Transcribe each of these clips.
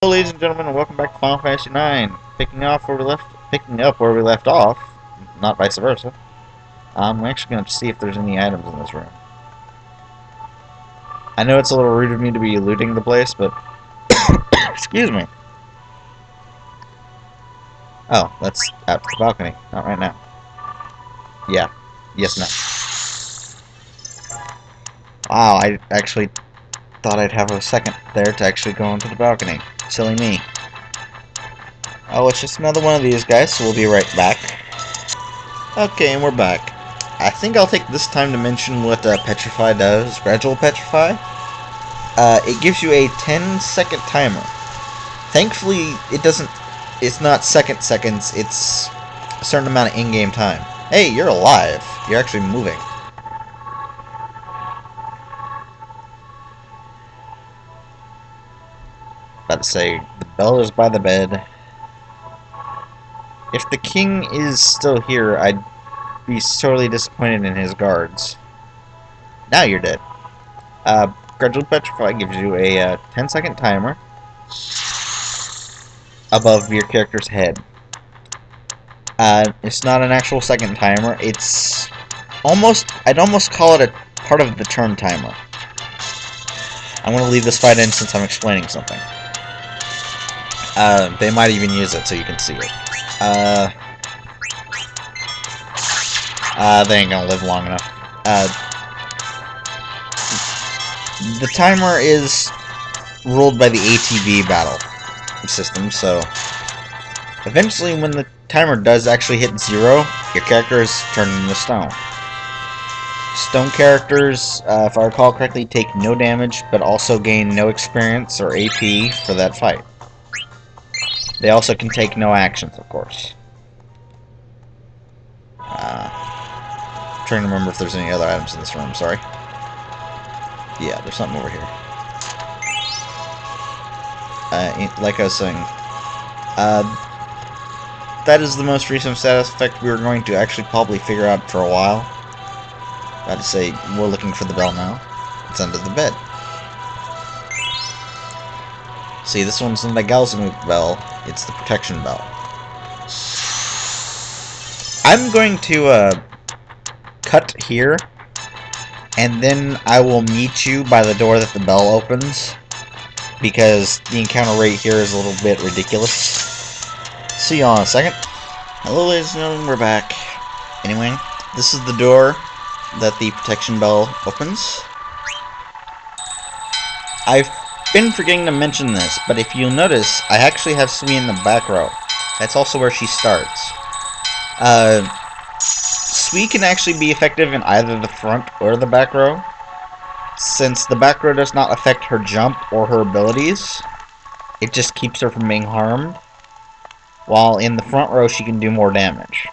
Hello, ladies and gentlemen, and welcome back to Final Fantasy IX. Picking up where we left off, not vice versa. I'm actually going to see if there's any items in this room. I know it's a little rude of me to be looting the place, but excuse me. Oh, that's out to the balcony. Not right now. Yeah. Yes, no. Wow, I actually thought I'd have a second there to actually go into the balcony. Silly me. Oh, it's just another one of these guys, so we'll be right back. Okay, and we're back. I think I'll take this time to mention what Petrify does. Gradual Petrify. It gives you a 10-second timer. Thankfully, it's not seconds, it's a certain amount of in-game time. Hey, you're alive. You're actually moving. About to say, the bell is by the bed. If the king is still here, I'd be sorely disappointed in his guards. Now you're dead. Gradual Petrify gives you a 10-second timer above your character's head. It's not an actual second timer. I'd almost call it a part of the turn timer. I'm going to leave this fight in since I'm explaining something. They might even use it so you can see it. They ain't going to live long enough. The timer is ruled by the ATB battle system, so eventually when the timer does actually hit 0, your character is turned into stone. Stone characters, if I recall correctly, take no damage, but also gain no experience or AP for that fight. They also can take no actions, of course. I'm trying to remember if there's any other items in this room, sorry. Yeah, there's something over here. Like I was saying, that is the most recent status effect we were going to actually probably figure out for a while. About to say, we're looking for the bell now. It's under the bed. See, this one's not a Galzamuk bell, it's the protection bell. I'm going to cut here, and then I will meet you by the door that the bell opens, because the encounter rate here is a little bit ridiculous. See you in a second. Hello, ladies and gentlemen, we're back. Anyway, this is the door that the protection bell opens. I've been forgetting to mention this, but if you'll notice, I actually have Sui in the back row. That's also where she starts. Sui can actually be effective in either the front or the back row. Since the back row does not affect her jump or her abilities, it just keeps her from being harmed. While in the front row she can do more damage,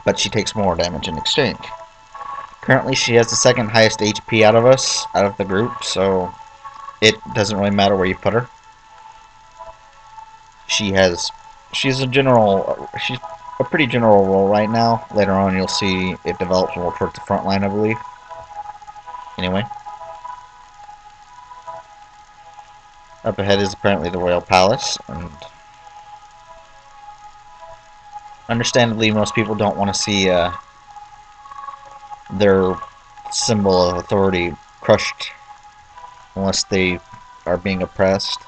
but she takes more damage in exchange. Currently she has the second highest HP out of the group, so it doesn't really matter where you put her. She's a pretty general role right now. Later on you'll see it develops more towards the front line, I believe. Anyway. Up ahead is apparently the Royal Palace, and understandably most people don't want to see their symbol of authority crushed unless they are being oppressed.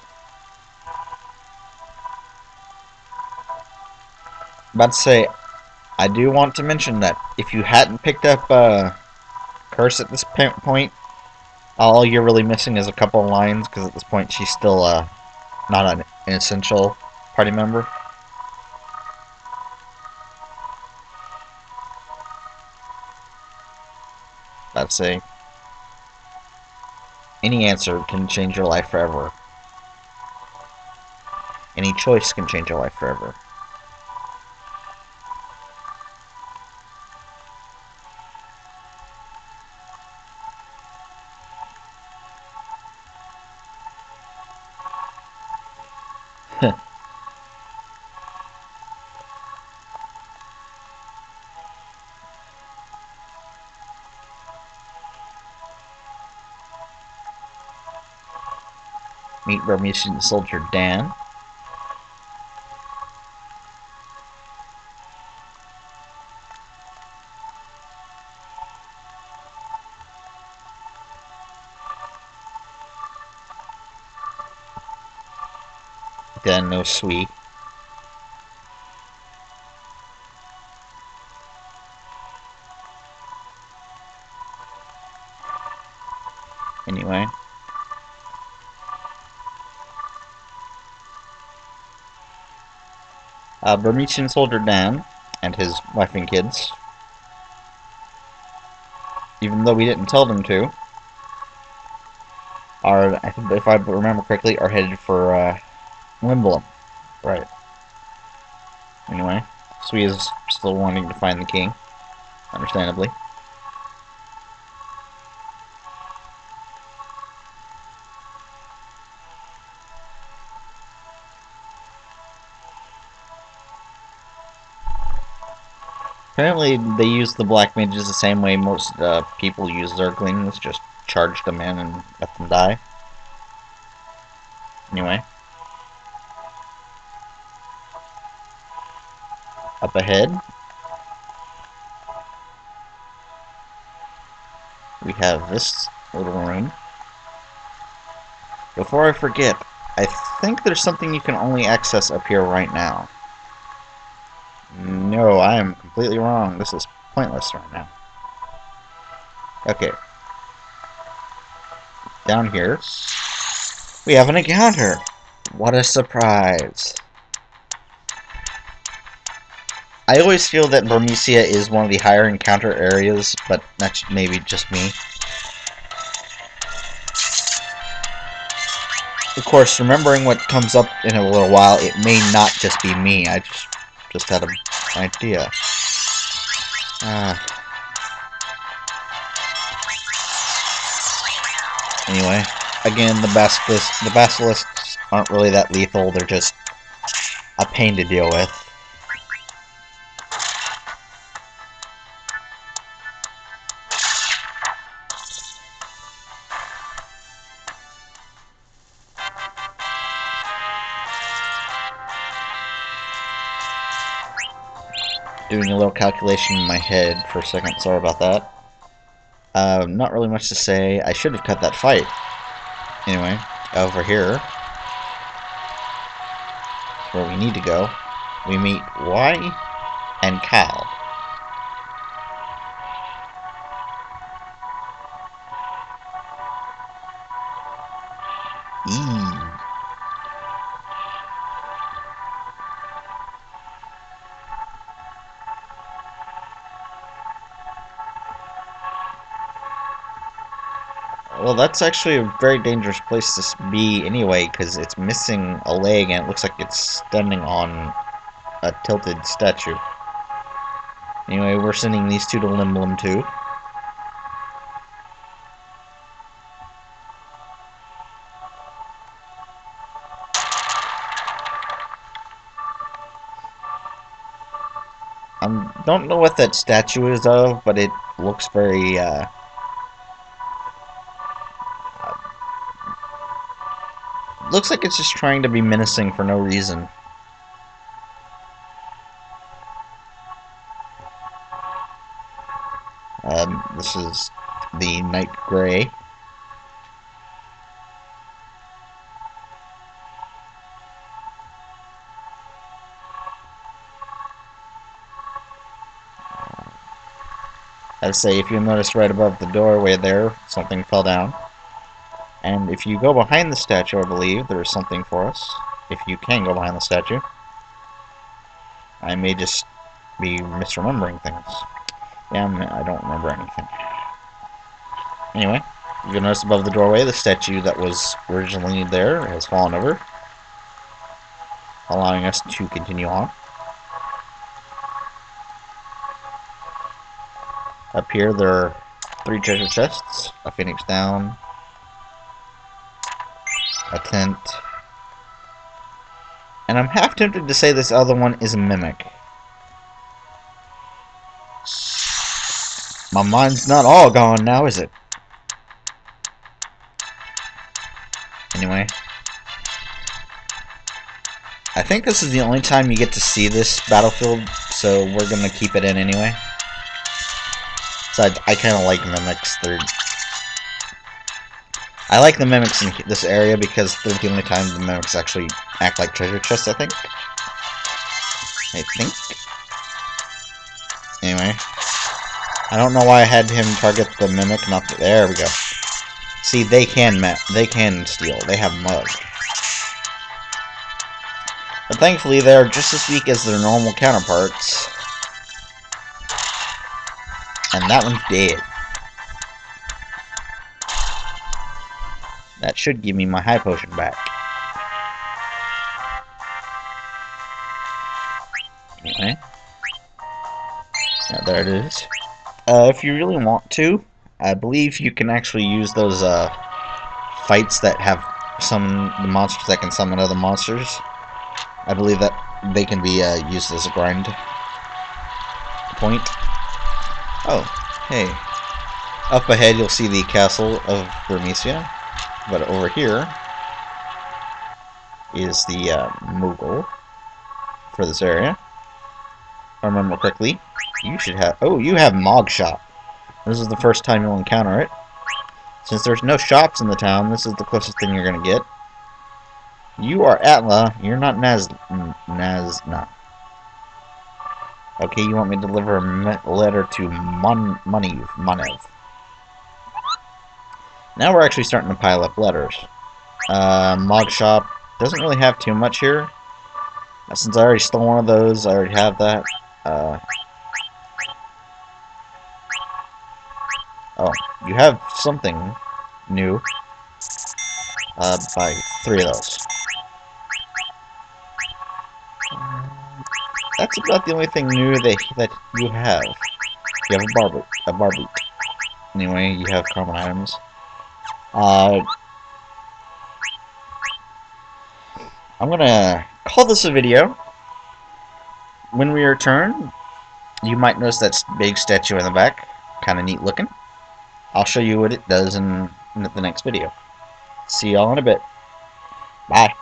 About to say, I do want to mention that if you hadn't picked up Curse at this point, all you're really missing is a couple of lines, because at this point she's still not an essential party member. About to say, any answer can change your life forever. Any choice can change your life forever. Meet Burmese soldier Dan. then no Sui. Anyway. Burmesian Soldier Dan and his wife and kids, even though we didn't tell them to, are, I think if I remember correctly, are headed for Limblum. Right. Anyway, Sui is still wanting to find the king, understandably. Apparently, they use the black mages the same way most people use Zerglings, just charge them in and let them die. Anyway. Up ahead, we have this little room. Before I forget, I think there's something you can only access up here right now. No, I am completely wrong. This is pointless right now. Okay. Down here, we have an encounter. What a surprise. I always feel that Burmecia is one of the higher encounter areas, but that's maybe just me. Of course, remembering what comes up in a little while, it may not just be me. I just had an idea. Anyway, again, the basilisks aren't really that lethal. They're just a pain to deal with. Doing a little calculation in my head for a second, sorry about that. Not really much to say. I should have cut that fight. Anyway, over here, where we need to go, we meet Y and Cal. Well, that's actually a very dangerous place to be anyway, because it's missing a leg and it looks like it's standing on a tilted statue. Anyway, we're sending these two to Limblum too. I don't know what that statue is of, but it looks very, looks like it's just trying to be menacing for no reason. This is the Night Grey. I'd say if you notice right above the doorway there, something fell down. And if you go behind the statue, I believe, there's something for us. If you can go behind the statue. I may just be misremembering things. Yeah, I don't remember anything. Anyway, you'll notice above the doorway, the statue that was originally there has fallen over, allowing us to continue on. Up here, there are 3 treasure chests, a phoenix down, a tent, and I'm half tempted to say this other one is a mimic. My mind's not all gone now, is it? Anyway, I think this is the only time you get to see this battlefield, so we're gonna keep it in anyway. So I kind of like mimics. I like the mimics in this area because they're the only time the mimics actually act like treasure chests, I think. Anyway. I don't know why I had him target the mimic, not the... There we go. See, they can steal. They have mug. But thankfully, they're just as weak as their normal counterparts. And that one's dead. That should give me my high potion back. Anyway. Now, there it is. If you really want to, I believe you can actually use those fights that have the monsters that can summon other monsters. I believe that they can be used as a grind point. Oh, hey. Up ahead you'll see the castle of Burmecia, but over here is the Moogle for this area. If I remember correctly, you should have... Oh, you have Mog Shop. This is the first time you'll encounter it. Since there's no shops in the town, this is the closest thing you're going to get. You are Atla. You're not Nazna. Okay, you want me to deliver a letter to Manev. Now we're actually starting to pile up letters. Mog Shop doesn't really have too much here. Since I already stole one of those, I already have that. Oh, you have something new. Buy 3 of those. That's about the only thing new that you have. You have a bar boot. Anyway, you have common items. I'm gonna call this a video. When we return, you might notice that big statue in the back. Kind of neat looking. I'll show you what it does in the next video. See y'all in a bit. Bye.